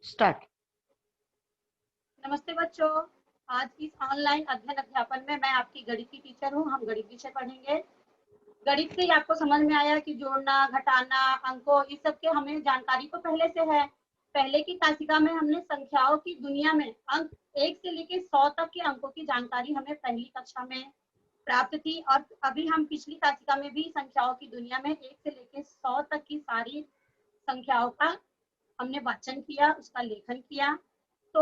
Start. नमस्ते बच्चों, आज इस ऑनलाइन अध्ययन अध्यापन में मैं आपकी गणित की टीचर हूँ। हम गणित विषय पढ़ेंगे। गणित से आपको समझ में आया कि जोड़ना, घटाना, अंकों, इस सब के हमें जानकारी तो पहले से है। पहले की तासिका में हमने संख्याओं की दुनिया में अंक 1 से लेकर 100 तक के अंकों की जानकारी हमें पहली कक्षा में प्राप्त थी, और अभी हम पिछली तासिका में भी संख्याओं की दुनिया में 1 से लेकर 100 तक की सारी संख्याओं का हमने वाचन किया, उसका लेखन किया। तो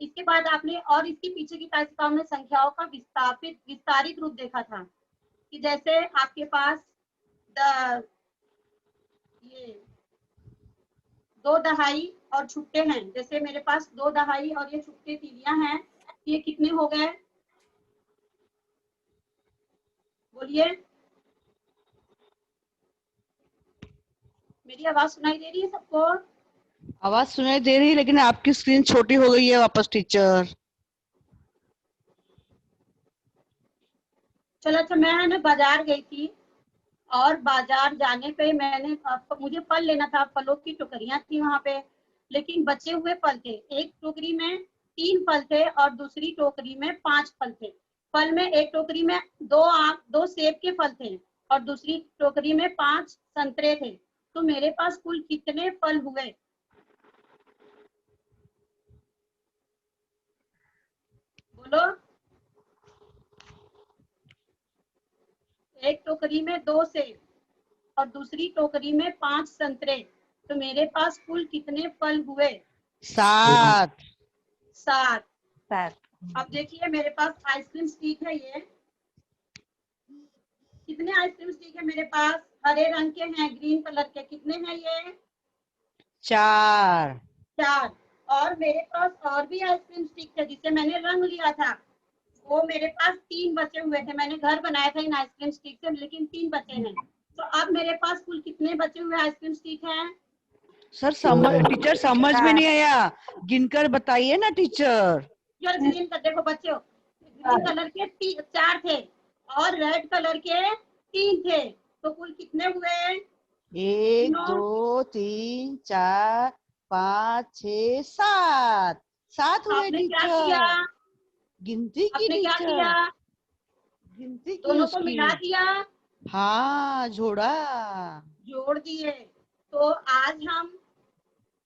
इसके बाद आपने और इसके पीछे की तासिकाओं में संख्याओं का विस्तारित रूप देखा था कि जैसे आपके पास ये 2 दहाई और छुट्टे हैं। जैसे मेरे पास 2 दहाई और ये छुट्टे तीलियां हैं, ये कितने हो गए? बोलिए, मेरी आवाज सुनाई दे रही है सबको? आवाज सुनाई दे रही है, लेकिन आपकी स्क्रीन छोटी हो गई है वापस टीचर। चलो अच्छा, मैं है ना बाजार गई थी, और बाजार जाने पे मुझे फल लेना था। फलों की टोकरियां थी वहां पे, लेकिन बचे हुए फल थे। एक टोकरी में 3 फल थे और दूसरी टोकरी में 5 फल थे। फल में एक टोकरी में 2 सेब के फल थे और दूसरी टोकरी में 5 संतरे थे। तो मेरे पास कुल कितने फल हुए? बोलो। एक टोकरी में 2 सेब और दूसरी टोकरी में 5 संतरे, तो मेरे पास कुल कितने फल हुए? 7। 7। अब देखिए, मेरे पास आइसक्रीम स्टिक है। ये कितने आइसक्रीम स्टिक है मेरे पास? हरे रंग के हैं, ग्रीन कलर के। कितने हैं ये? 4। 4। और मेरे पास और भी आइसक्रीम स्टिक थे जिसे मैंने रंग लिया था। वो मेरे पास 3 बचे हुए थे। मैंने घर बनाया था इन आइसक्रीम स्टिक से, लेकिन 3 बचे हैं। तो अब मेरे पास कुल कितने बचे हुए आइसक्रीम स्टिक हैं? सर टीचर समझ में नहीं आया, गिनकर बताइए ना टीचर। यार ग्रीन का देखो बच्चों, ग्रीन कलर के 4 थे और रेड कलर के 3 थे। तो कुल कितने हुए? 1 2 3 4 5 6 7। 7 हुए आपने क्या किया? टीचर। गिनती की आपने क्या किया? टीचर, गिनती की दोनों को उसकी। मिला दिया, हाँ, जोड़ा। जोड़ दिए। तो आज हम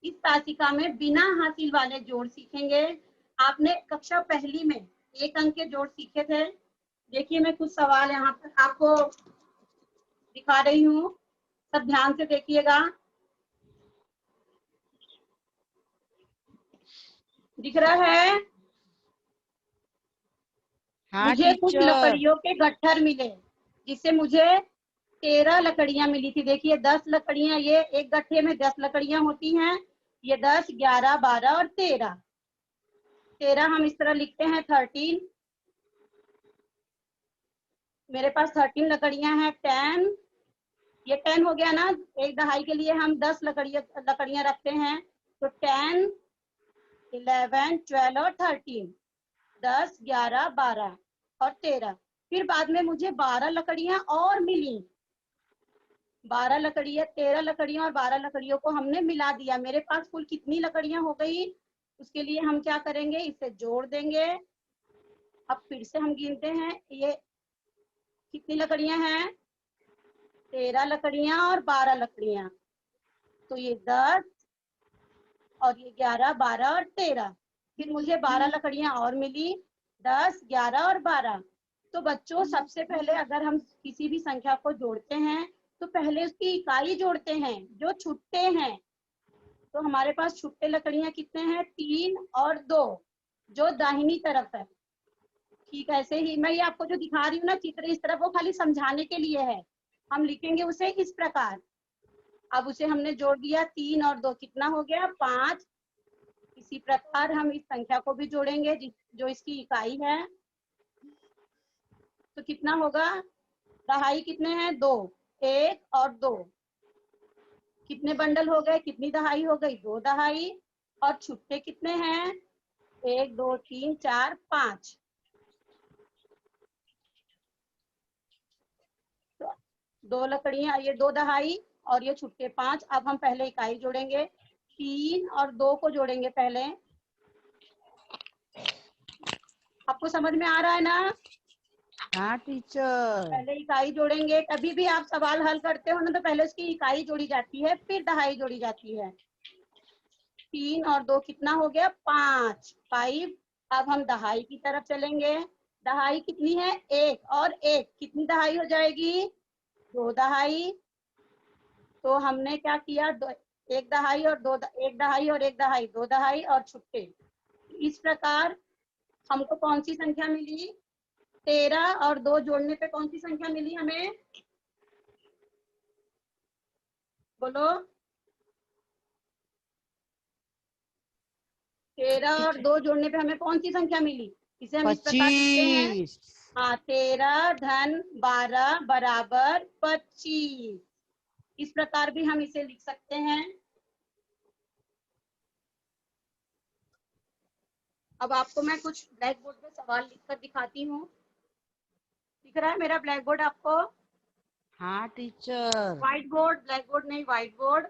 इस तासिका में बिना हासिल वाले जोड़ सीखेंगे। आपने कक्षा पहली में 1 अंक के जोड़ सीखे थे। देखिए, मैं कुछ सवाल यहाँ पर आपको दिखा रही हूँ, सब ध्यान से देखिएगा। दिख रहा है? हाँ मुझे कुछ टीचर। लकड़ियों के गट्ठर मिले, जिससे मुझे 13 लकड़ियां मिली थी। देखिए 10 लकड़ियां, ये एक गट्ठे में 10 लकड़ियां होती हैं। ये 10, 11, 12 और 13। 13 हम इस तरह लिखते हैं 13। मेरे पास 13 लकड़ियां हैं। 10, ये 10 हो गया ना। एक दहाई के लिए हम 10 लकड़ियां रखते हैं। तो 10, 11, 12 और 13। 10, 11, 12 और 13। फिर बाद में मुझे 12 लकड़ियां और मिली। 12 लकड़ियां, 13 लकड़ियां और 12 लकड़ियों को हमने मिला दिया। मेरे पास कुल कितनी लकड़ियां हो गई? उसके लिए हम क्या करेंगे, इसे जोड़ देंगे। अब फिर से हम गिनते हैं, ये कितनी लकड़ियां हैं? 13 लकड़ियां और 12 लकड़ियां। तो ये 10 और ये 11, 12 और 13। फिर मुझे 12 लकड़ियां और मिली, 10, 11 और 12। तो बच्चों, सबसे पहले अगर हम किसी भी संख्या को जोड़ते हैं तो पहले उसकी इकाई जोड़ते हैं, जो छुट्टे हैं। तो हमारे पास छुट्टे लकड़ियां कितने हैं? 3 और 2, जो दाहिनी तरफ है। ठीक ऐसे ही मैं ये आपको जो दिखा रही हूँ ना चित्र इस तरफ, वो खाली समझाने के लिए है। हम लिखेंगे उसे इस प्रकार। अब उसे हमने जोड़ दिया, 3 और 2 कितना हो गया? 5। इसी प्रकार हम इस संख्या को भी जोड़ेंगे जो इसकी इकाई है। तो कितना होगा? दहाई कितने हैं? 2। 1 और 2 कितने बंडल हो गए? कितनी दहाई हो गई? 2 दहाई। और छुट्टे कितने हैं? 1 2 3 4 5। तो 2 लकड़ियां, ये 2 दहाई और ये छुट्टे 5। अब हम पहले इकाई जोड़ेंगे। 3 और 2 को जोड़ेंगे पहले। आपको समझ में आ रहा है ना? हाँ टीचर। पहले इकाई जोड़ेंगे। कभी भी आप सवाल हल करते हो ना तो पहले उसकी इकाई जोड़ी जाती है, फिर दहाई जोड़ी जाती है। 3 और 2 कितना हो गया? 5, 5। अब हम दहाई की तरफ चलेंगे। दहाई कितनी है? 1 और 1 कितनी दहाई हो जाएगी? 2 दहाई। तो हमने क्या किया? 1 दहाई और 2, 1 दहाई और 1 दहाई, 2 दहाई और छुट्टे। इस प्रकार हमको कौन सी संख्या मिली? 13 और 2 जोड़ने पे कौन सी संख्या मिली हमें? बोलो। 13 और 2 जोड़ने पे हमें कौन सी संख्या मिली? इसे हम इस प्रकार लिखते हैं। 25। हाँ, 13 धन 12 बराबर 25। इस प्रकार भी हम इसे लिख सकते हैं। अब आपको मैं कुछ ब्लैक बोर्ड पे सवाल लिखकर दिखाती हूँ। दिख रहा है मेरा ब्लैक बोर्ड आपको? हाँ teacher. White board, black board नहीं, व्हाइट बोर्ड।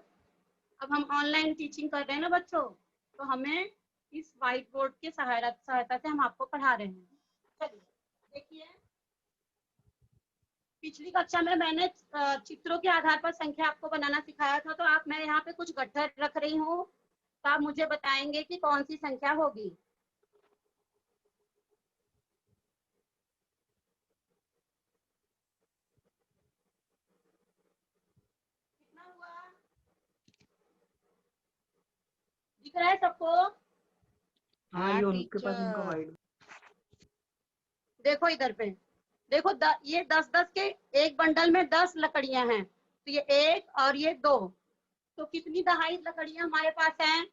अब हम ऑनलाइन टीचिंग कर रहे हैं ना बच्चों, तो हमें इस व्हाइट बोर्ड की सहायता से हम आपको पढ़ा रहे हैं। चलिए देखिए, पिछली कक्षा में मैंने चित्रों के आधार पर संख्या आपको बनाना सिखाया था, तो मैं यहाँ पे कुछ गट्ठर रख रही हूँ, तो आप मुझे बताएंगे कि कौन सी संख्या होगी। कितना हुआ? दिख रहा है सबको? हाँ ये उनके पास उनका टीचर। वाइट। देखो इधर पे, देखो ये 10-10 के एक बंडल में 10 लकड़ियां हैं, तो ये 1 और ये 2, तो कितनी दहाई लकड़ियां हमारे पास हैं?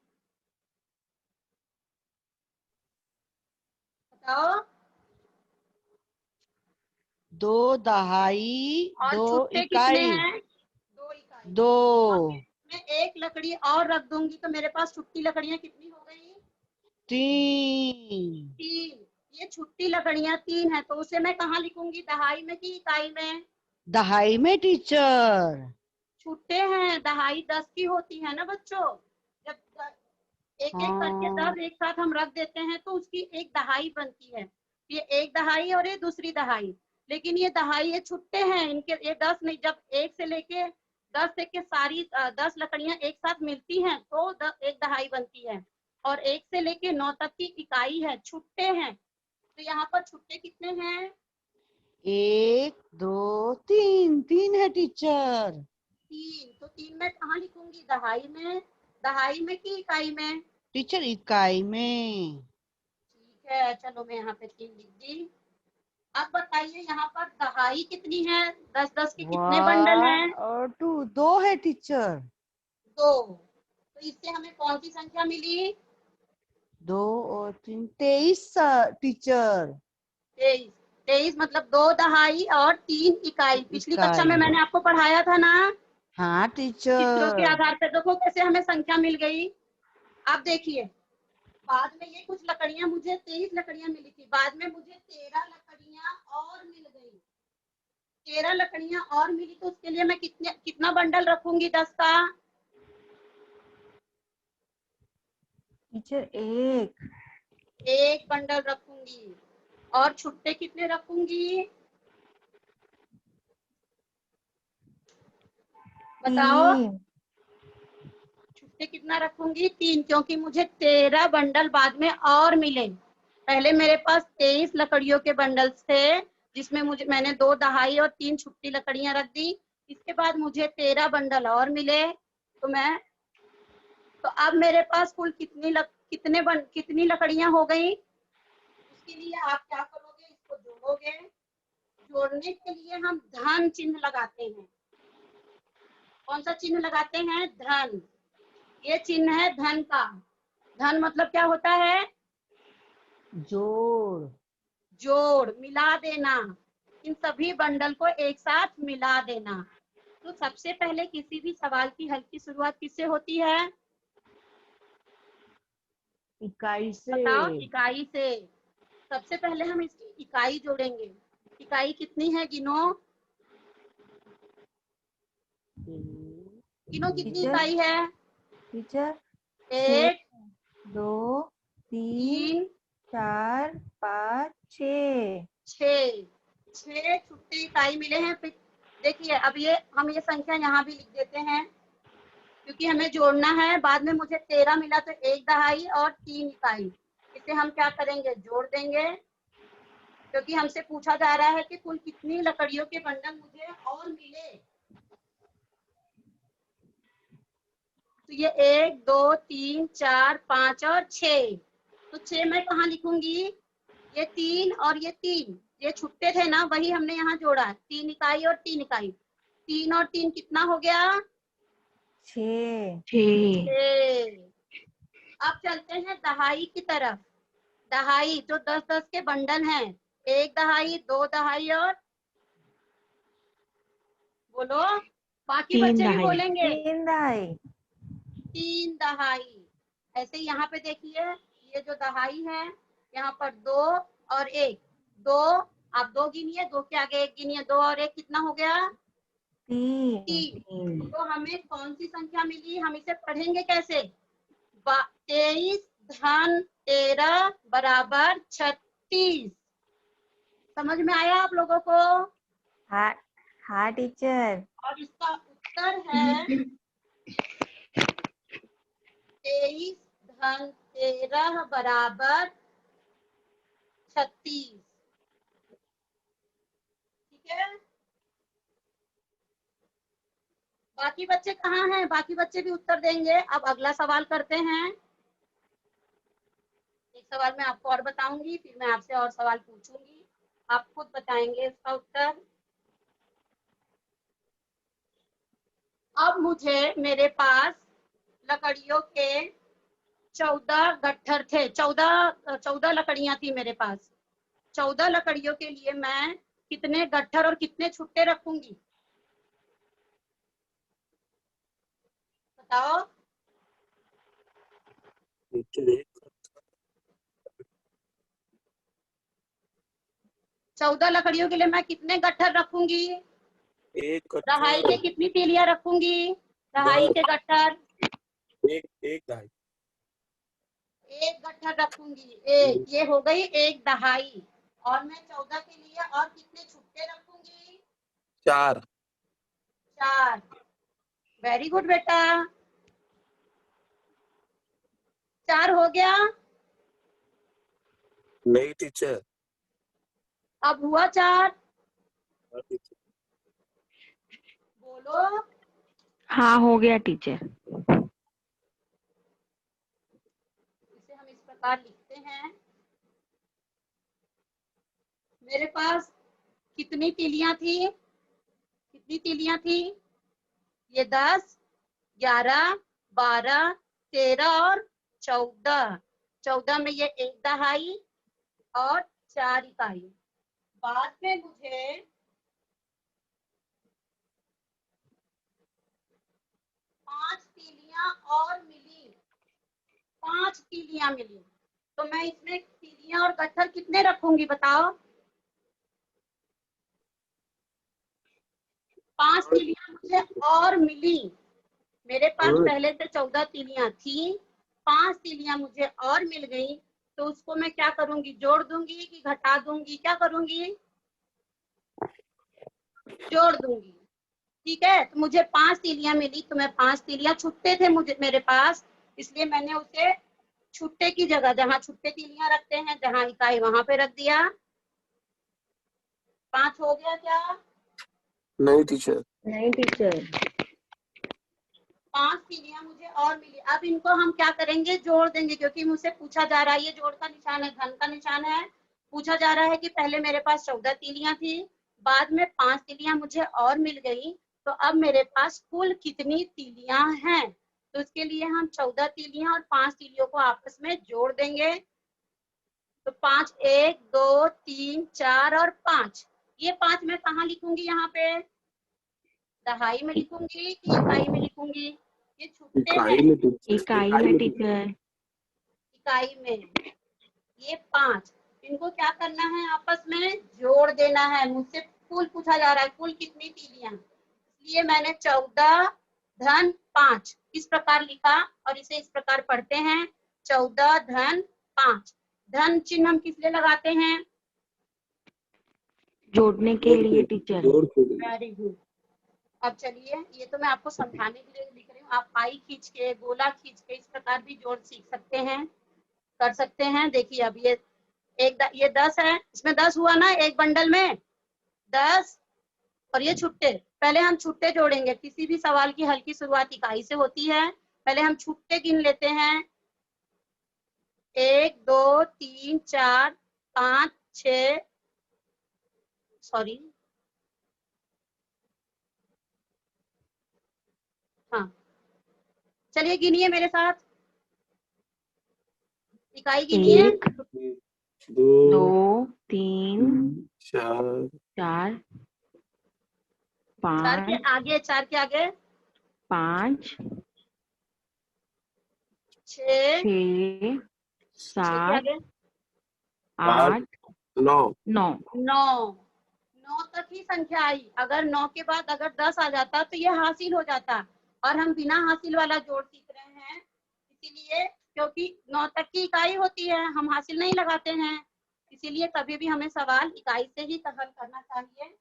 बताओ। 2 दहाई, और 2 छुट्टे कितने इकाई। हैं? 2 इकाई। 2। मैं एक लकड़ी और रख दूंगी तो मेरे पास छुट्टी लकड़ियां कितनी हो गई? 3। 3। ये छुट्टी लकड़ियां 3 है, तो उसे मैं कहाँ लिखूंगी? दहाई में कि इकाई में? दहाई में टीचर। छुट्टे हैं, दहाई 10 की होती है ना बच्चों। जब एक एक करके हाँ 10 एक साथ हम रख देते हैं तो उसकी एक दहाई बनती है। ये एक दहाई और ये दूसरी दहाई, लेकिन ये दहाई ये छुट्टे हैं, इनके ये 10 नहीं। जब 1 से लेके 10 तक के सारी 10 लकड़ियां एक साथ मिलती हैं तो एक दहाई बनती है, और 1 से लेके 9 तक की इकाई है, छुट्टे हैं। तो यहाँ पर छुट्टे कितने हैं? 1 2 3, 3 है टीचर। 3। तो 3 मैं कहाँ लिखूंगी? दहाई में? दहाई में कि इकाई में? टीचर इकाई में। ठीक है, चलो मैं यहाँ पे 3 लिख दी। अब बताइए यहाँ पर दहाई कितनी है? 10-10 के कितने बंडल 1 हैं? और 2, 2 है टीचर। 2। तो इससे हमें कौन सी संख्या मिली? 2 और 3, 23 टीचर। 23। 23 मतलब 2 दहाई और 3 इकाई। पिछली कक्षा में इकाई। मैंने आपको पढ़ाया था ना, हाँ चित्रों के टीचर। आधार पर। देखो कैसे हमें संख्या मिल गई। आप देखिए, बाद में ये कुछ लकड़ियां, मुझे 23 लकड़ियां मिली थी, बाद में मुझे 13 लकड़ियां और मिल गई। 13 लकड़ियां और मिली तो उसके लिए मैं कितना बंडल रखूंगी 10 का? टीचर एक। एक बंडल रखूंगी। और छुट्टे कितने रखूंगी? बताओ। 3। छुट्टे कितना रखूंगी? 3, क्योंकि मुझे 13 बंडल बाद में और मिले। पहले मेरे पास 23 लकड़ियों के बंडल्स थे, जिसमें मैंने 2 दहाई और 3 छुट्टी लकड़ियां रख दी। इसके बाद मुझे 13 बंडल और मिले, तो अब मेरे पास कुल कितनी लकड़ियां हो गई? उसके लिए आप क्या करोगे? इसको जोड़ोगे। जोड़ने के लिए हम धन चिन्ह लगाते हैं। कौन सा चिन्ह लगाते हैं? धन। ये चिन्ह है धन का। धन मतलब क्या होता है? जोड़। जोड़, मिला देना। इन सभी बंडल को एक साथ मिला देना। तो सबसे पहले किसी भी सवाल की हल की शुरुआत किससे होती है? इकाई से। बताओ। इकाई से। सबसे पहले हम इसकी इकाई जोड़ेंगे। इकाई कितनी है? गिनो। गिनो कितनी टीचर इकाई है? टीचर 1 2 3 3 4 5 6 6 छुट्टे इकाई मिले हैं। देखिए अब ये हम ये संख्या यहाँ भी लिख देते हैं क्योंकि हमें जोड़ना है। बाद में मुझे 13 मिला तो 1 दहाई और 3 इकाई, इसे हम क्या करेंगे, जोड़ देंगे, क्योंकि हमसे पूछा जा रहा है कि कुल कितनी लकड़ियों के बंडल मुझे और मिले। तो ये 1 2 3 4 5 और 6, तो 6 मैं कहाँ लिखूंगी, ये 3 और ये 3, ये छुट्टे थे ना, वही हमने यहाँ जोड़ा, 3 इकाई और 3 इकाई, 3 और 3 कितना हो गया, 6। 6। अब चलते हैं दहाई की तरफ। दहाई जो 10-10 के बंडल हैं, 1 दहाई, 2 दहाई और बोलो, बाकी 3 बच्चे भी दहाई। बोलेंगे 3 दहाई। 3 दहाई। ऐसे यहाँ पे देखिए, ये जो दहाई है यहाँ पर 2 और 1, 2, आप 2 गिनिए, 2 के आगे 1 गिनिए, 2 और 1 कितना हो गया, 3। तो हमें कौन सी संख्या मिली, हम इसे पढ़ेंगे कैसे, 23 धन 13 बराबर 36। समझ में आया आप लोगों को? हाँ हाँ टीचर। और इसका उत्तर है 23 धन 13 बराबर 36। ठीक है, बाकी बच्चे कहाँ हैं, बाकी बच्चे भी उत्तर देंगे। अब अगला सवाल करते हैं। एक सवाल मैं आपको और बताऊंगी, फिर मैं आपसे और सवाल पूछूंगी, आप खुद बताएंगे उसका उत्तर। अब मुझे, मेरे पास लकड़ियों के 14 गट्ठर थे, 14 लकड़ियां थी मेरे पास। 14 लकड़ियों के लिए मैं कितने गट्ठर और कितने छुट्टे रखूंगी, बताओ। 14 लकड़ियों के लिए मैं कितने गट्ठर रखूंगी, रहाई के कितनी तीलियां रखूंगी, रहाई के गट्ठर, एक दहाई, 1 गट्ठर रखूंगी, 1, ये हो गई 1 दहाई। और मैं 14 के लिए और कितने छुट्टे रखूंगी, 4। 4। वेरी गुड बेटा, 4 हो गया। नहीं टीचर, अब हुआ 4, बोलो। हाँ हो गया टीचर। इसे हम इस प्रकार लिखते हैं, मेरे पास कितनी तीलियां थी, कितनी तीलियां थी, ये 10, 11, 12, 13 और 14। 14 में ये 1 दहाई और 4 इकाई। बाद में मुझे 5 तीलियां और मिली, 5 तीलियां मिली, तो मैं इसमें तीलियां और गट्ठर कितने रखूंगी, बताओ। 5 तीलियां मुझे और मिली, मेरे पास पहले से 14 तीलियां थी, 5 तीलियां मुझे और मिल गई, तो उसको मैं क्या करूंगी, जोड़ दूंगी कि घटा दूंगी, क्या करूंगी, जोड़ दूंगी। ठीक है, तो मुझे 5 तीलियां मिली, तो मैं 5 तीलियां, छुट्टे थे मुझे मेरे पास, इसलिए मैंने उसे छुट्टे की जगह, जहां छुट्टे तीलियां रखते हैं, जहां इकाई, वहां पे रख दिया। 5 हो गया क्या? नहीं टीचर, नहीं टीचर। 5 तीलियां मुझे और मिली। अब इनको हम क्या करेंगे, जोड़ देंगे, क्योंकि मुझसे पूछा जा रहा है, ये जोड़ का निशान है, धन का निशान है। पूछा जा रहा है कि पहले मेरे पास 14 तीलियां थी, बाद में 5 तीलियां मुझे और मिल गई, तो अब मेरे पास कुल कितनी तीलियां हैं। तो इसके लिए हम 14 तीलियां और 5 तीलियों को आपस में जोड़ देंगे। तो 5, 1 2 3 4 और 5, ये 5 मैं कहाँ लिखूंगी, यहाँ पे दहाई में लिखूंगी कि इकाई में लिखूंगी, ये छुट्टे हैं, इकाई में टीचर। इकाई में। ये 5, इनको क्या करना है, आपस में जोड़ देना है। मुझसे कुल पूछा जा रहा है, कुल कितनी तीलियां, इसलिए मैंने 14 धन 5 इस प्रकार लिखा और इसे इस प्रकार पढ़ते हैं 14 धन 5। धन चिन्ह हम किस लिए लगाते हैं? जोड़ने के लिए टीचर। जोड़ के लिए। Very good. अब चलिए, ये तो मैं आपको समझाने के लिए लिख रही हूँ, आप आई खींच के, गोला खींच के इस प्रकार भी जोड़ सीख सकते हैं, कर सकते हैं। देखिए अब ये ये 10 है, इसमें 10 हुआ ना एक बंडल में, 10 और ये छुट्टे। पहले हम छुट्टे जोड़ेंगे, किसी भी सवाल की हल्की शुरुआत इकाई से होती है। पहले हम छुट्टे गिन लेते हैं, 1 2 3 4 5 6, सॉरी हाँ, चलिए गिनिए मेरे साथ, इकाई गिनिए। 1 2 2 3 4 4 4 के 5 आगे, 4 के आगे 5 6, 6 6 के 7 आगे 8 9 9। 9 तक ही संख्या आई। अगर 9 के बाद अगर 10 आ जाता तो ये हासिल हो जाता, और हम बिना हासिल वाला जोड़ सीख रहे हैं, इसीलिए क्योंकि 9 तक की इकाई होती है, हम हासिल नहीं लगाते हैं, इसीलिए कभी भी हमें सवाल इकाई से ही हल करना चाहिए।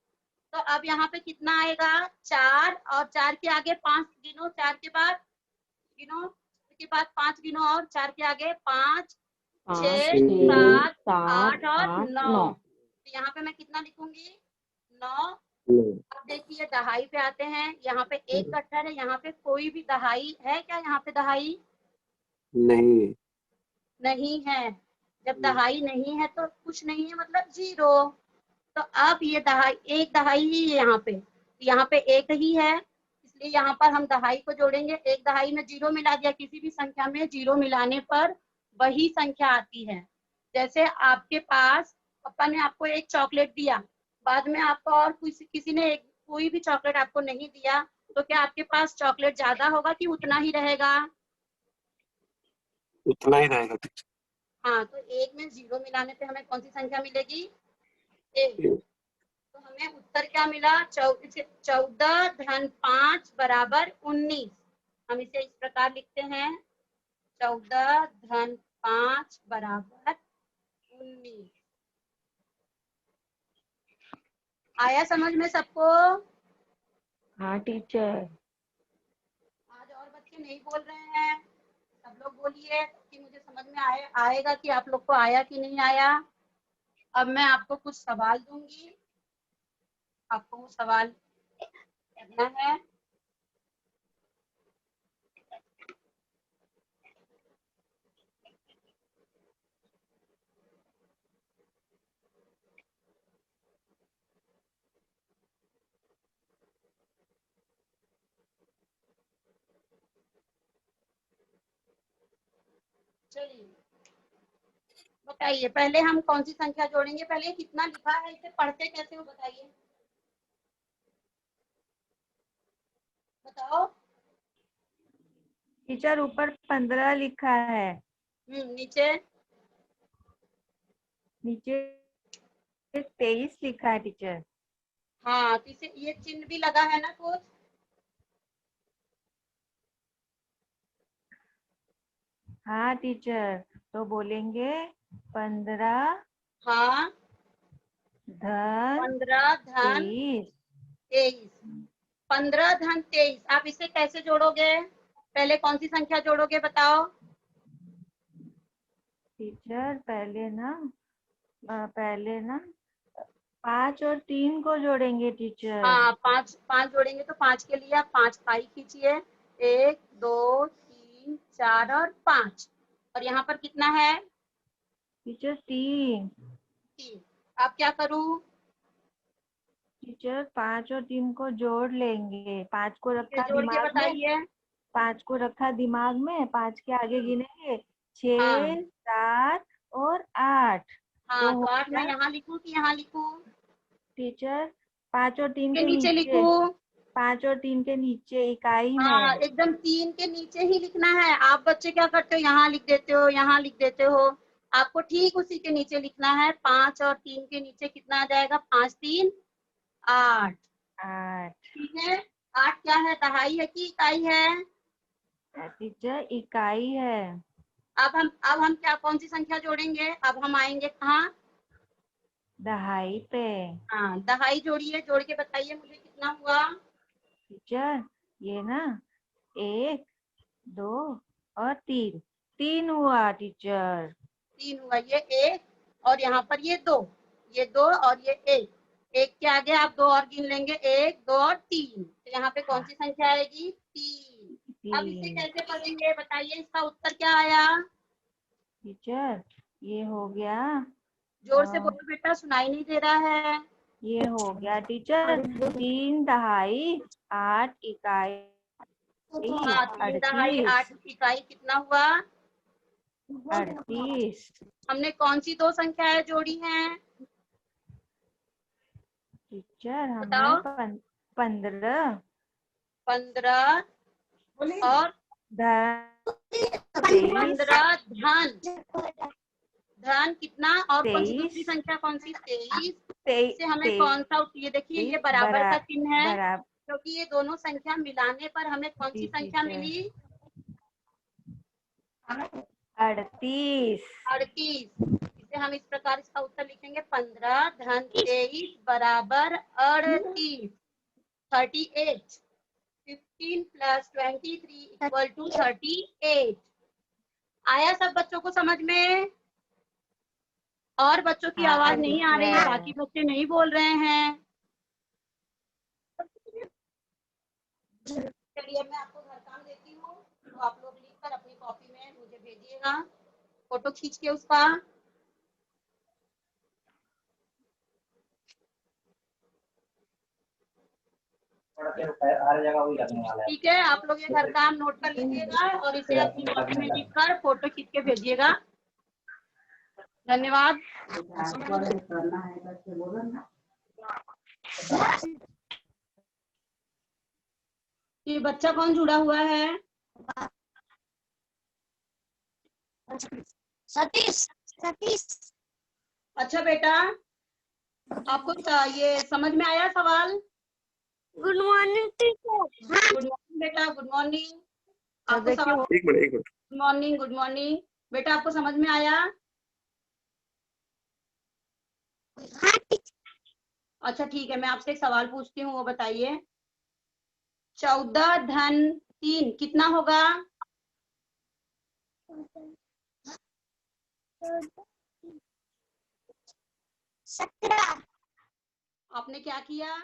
तो अब यहाँ पे कितना आएगा? 4, और 4 के आगे 5 गिनो, 4 के बाद गिनो, उसके बाद 5 गिनो, और 4 के आगे 5 6 6 7 7 8 और 8 9। 9। तो यहाँ पे मैं कितना लिखूंगी? 9। 9 अब देखिए दहाई पे आते हैं, यहाँ पे एक कट्टर है, यहाँ पे कोई भी दहाई है क्या? यहाँ पे दहाई नहीं नहीं है। जब दहाई नहीं है तो कुछ नहीं है, मतलब 0। तो अब ये दहाई, एक दहाई ही है यहाँ पे एक ही है, इसलिए यहाँ पर हम दहाई को जोड़ेंगे। एक दहाई में 0 मिला दिया, किसी भी संख्या में 0 मिलाने पर वही संख्या आती है। जैसे आपके पास पापा ने आपको एक चॉकलेट दिया, बाद में आपको और किसी ने कोई भी चॉकलेट आपको नहीं दिया, तो क्या आपके पास चॉकलेट ज्यादा होगा कि उतना ही रहेगा? उतना ही रहेगा टीचर। हाँ, तो एक में 0 मिलाने पे हमें कौन सी संख्या मिलेगी? 1। तो हमें उत्तर क्या मिला? 14 धन 5 बराबर 19। हम इसे इस प्रकार लिखते हैं, 14 धन 5 बराबर 19। आया समझ में सबको? हाँ टीचर। आज और बच्चे नहीं बोल रहे हैं, सब लोग बोलिए कि मुझे समझ में आएगा कि आप लोग को आया कि नहीं आया। अब मैं आपको कुछ सवाल दूंगी, आपको वो सवाल करना है। चलिए बताइए, पहले हम कौन सी संख्या जोड़ेंगे? पहले ये कितना लिखा है, इसे पढ़ते कैसे हो बताइए, बताओ। टीचर ऊपर 15 लिखा है, नीचे नीचे 23 लिखा है टीचर। हाँ, तो इसे ये चिन्ह भी लगा है ना कुछ? हाँ टीचर, तो बोलेंगे 15 हाँ, धन 15 धन 23। 23। 15 धन 23, आप इसे कैसे जोड़ोगे? पहले कौन सी संख्या जोड़ोगे बताओ? टीचर पहले ना 5 और 3 को जोड़ेंगे टीचर। हाँ, 5 जोड़ेंगे, तो 5 के लिए आप 5 पाई खींचिए, 1 2 3 4 और 5, और यहाँ पर कितना है? टीचर 3। 3। आप क्या करूँ? टीचर 5 और 3 को जोड़ लेंगे, 5 को रखा जोड़ के दिमाग में, बताइए। 5 को रखा दिमाग में, 5 के आगे गिनेंगे 6 हाँ 7 और 8। तो हाँ, हो तो 8 मैं गया यहाँ लिखूँ कि यहाँ लिखूँ? टीचर 5 और 3 के के नीचे नीचे, लिखूँ? 5 और 3 के नीचे इकाई हाँ, में। एकदम 3 के नीचे ही लिखना है। आप बच्चे क्या करते हो, यहाँ लिख देते हो, यहाँ लिख देते हो। आपको ठीक उसी के नीचे लिखना है। 5 और 3 के नीचे कितना आ जाएगा? 5 3 8। 8। ठीक है, 8 क्या है, दहाई है कि इकाई है? टीचर इकाई है। अब हम क्या, कौन सी संख्या जोड़ेंगे? अब हम आएंगे कहाँ? दहाई पे। हाँ, दहाई जोड़िए, जोड़ के बताइए मुझे कितना हुआ। टीचर ये ना 1 2 और 3, 3 हुआ टीचर। 3 हुआ, ये 1 और यहाँ पर ये 2, ये 2 और ये 1, 1 के आगे आप 2 और गिन लेंगे, 1 2 और 3, तो यहाँ पे कौन सी संख्या आएगी? 3। अब इसे 3 कैसे पढ़ेंगे बताइए, इसका उत्तर क्या आया? टीचर ये हो गया। जोर से अ, बोलो बेटा, सुनाई नहीं दे रहा है। ये हो गया टीचर 3 दहाई 8 इकाई हाँ, 3 दहाई 8 38। इकाई कितना हुआ? 38 हमने कौन सी 2 संख्याएं जोड़ी हैं? टीचर हमने बताओ। 15 15 और धन 15 धन, धन कितना, और कौन सी दूसरी 23 संख्या कौन सी? 23। 23 इससे हमें कौन सा, ये देखिए ये बराबर का चिन्ह है, बराबर। क्योंकि ये दोनों संख्या मिलाने पर हमें कौन सी जी संख्या टीचर मिली? 38। 38। इसे हम इस प्रकार इसका उत्तर लिखेंगे, 15 धन 23 बराबर 38। 38। 15 प्लस 23 इक्वल टू 38। आया सब बच्चों को समझ में? और बच्चों की हाँ आवाज नहीं आ रही है, टीचर। बाकी बच्चे नहीं बोल रहे हैं। चलिए मैं आपको घर काम देती हूँ, तो आप लोग लिखकर अपनी कॉपी में मुझे भेजिएगा, फोटो खींच के उसका। हर जगह वही रखने वाला है। ठीक है, आप लोग ये घर काम नोट कर लीजिएगा और इसे अपनी कॉपी में लिखकर फोटो खींच के भेजिएगा। धन्यवाद। ये बच्चा कौन जुड़ा हुआ है? सतीश सतीश। अच्छा बेटा, आपको ये समझ में आया सवाल? Good morning teacher. Good morning बेटा, गुड मॉर्निंग। आपको सवाल, एक minute good morning, good morning बेटा, आपको समझ में आया? अच्छा ठीक है, मैं आपसे एक सवाल पूछती हूँ, वो बताइए। 14 धन 3 कितना होगा? 17। आपने क्या किया?